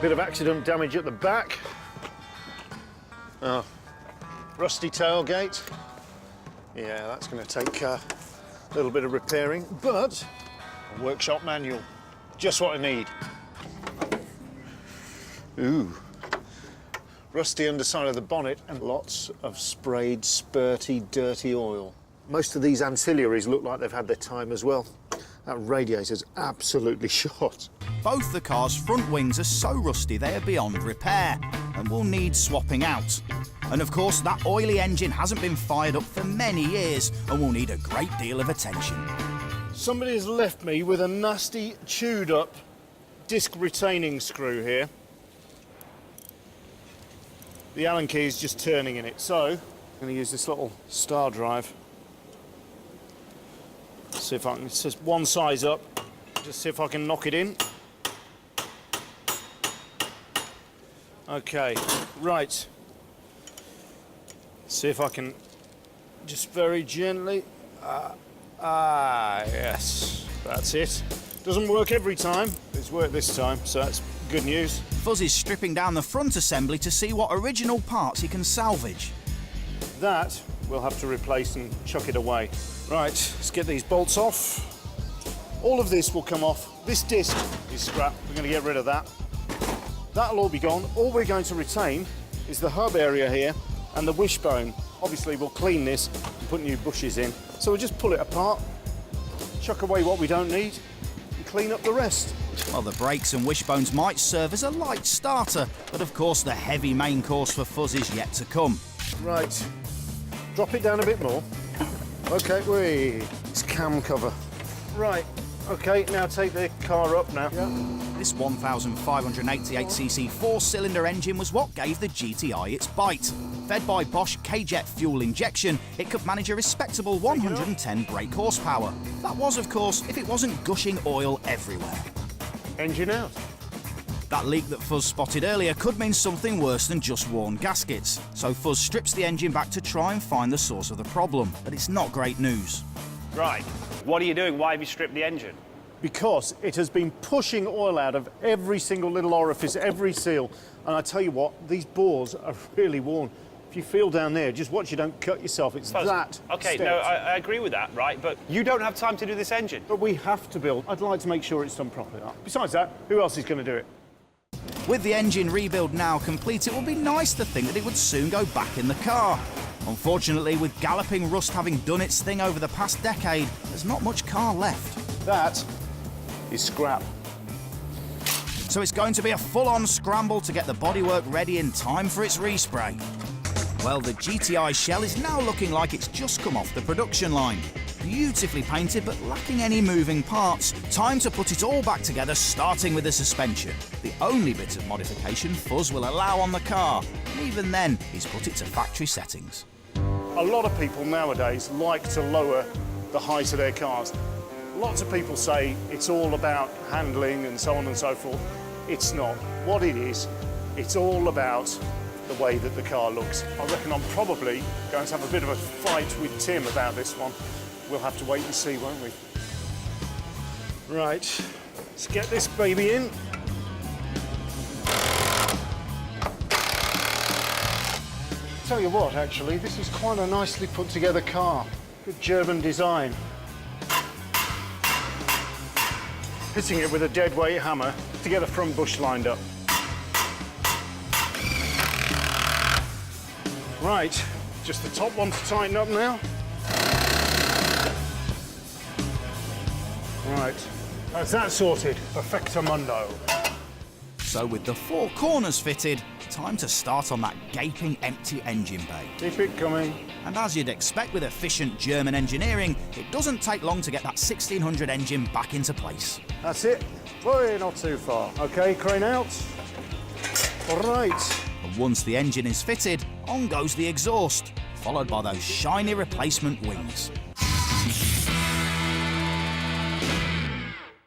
Bit of accident damage at the back. Oh, rusty tailgate. Yeah, that's going to take a little bit of repairing, but a workshop manual, just what I need. Ooh. Rusty underside of the bonnet and lots of sprayed, spurty, dirty oil. Most of these ancillaries look like they've had their time as well. That radiator's absolutely shot. Both the car's front wings are so rusty they are beyond repair and will need swapping out. And of course, that oily engine hasn't been fired up for many years and will need a great deal of attention. Somebody has left me with a nasty, chewed up disc retaining screw here. The Allen key is just turning in it, so I'm going to use this little star drive. See if I can, it's just one size up, just see if I can knock it in. Okay, right. See if I can just very gently. Yes, that's it. Doesn't work every time, it's worked this time, so that's good news. Fuzz is stripping down the front assembly to see what original parts he can salvage. That we'll have to replace and chuck it away. Right, let's get these bolts off. All of this will come off. This disc is scrap, we're going to get rid of that. That'll all be gone. All we're going to retain is the hub area here and the wishbone. Obviously we'll clean this and put new bushes in. So we'll just pull it apart, chuck away what we don't need and clean up the rest. Well, the brakes and wishbones might serve as a light starter, but of course the heavy main course for Fuzz is yet to come. Right, drop it down a bit more. Okay, it's cam cover. Right, okay, now take the car up now. Yeah. This 1,588cc four-cylinder engine was what gave the GTi its bite. Fed by Bosch K-Jet fuel injection, it could manage a respectable 110 brake horsepower. That was, of course, if it wasn't gushing oil everywhere. Engine out. That leak that Fuzz spotted earlier could mean something worse than just worn gaskets. So Fuzz strips the engine back to try and find the source of the problem. But it's not great news. Right. What are you doing? Why have you stripped the engine? Because it has been pushing oil out of every single little orifice, every seal. And I tell you what, these bores are really worn. If you feel down there, just watch you don't cut yourself. It's Fuzz, that OK, stepped. no, I agree with that, right? But you don't have time to do this engine. But we have to build. I'd like to make sure it's done properly. Besides that, who else is going to do it? With the engine rebuild now complete, it would be nice to think that it would soon go back in the car. Unfortunately, with galloping rust having done its thing over the past decade, there's not much car left. That is scrap. So it's going to be a full-on scramble to get the bodywork ready in time for its respray. Well, the GTi shell is now looking like it's just come off the production line. Beautifully painted, but lacking any moving parts. Time to put it all back together, starting with the suspension. The only bit of modification Fuzz will allow on the car. And even then, he's put it to factory settings. A lot of people nowadays like to lower the height of their cars. Lots of people say it's all about handling and so on and so forth. It's not. What it is, it's all about the way that the car looks. I reckon I'm probably going to have a bit of a fight with Tim about this one. We'll have to wait and see, won't we? Right, let's get this baby in. Tell you what, actually, this is quite a nicely put together car. Good German design. Hitting it with a dead weight hammer to get the front bush lined up. Right, just the top one to tighten up now. Right, that's that sorted. Perfectamundo. So with the four corners fitted, time to start on that gaping empty engine bay. Keep it coming. And as you'd expect with efficient German engineering, it doesn't take long to get that 1600 engine back into place. That's it. Boy, not too far. OK, crane out. All right. And once the engine is fitted, on goes the exhaust, followed by those shiny replacement wings.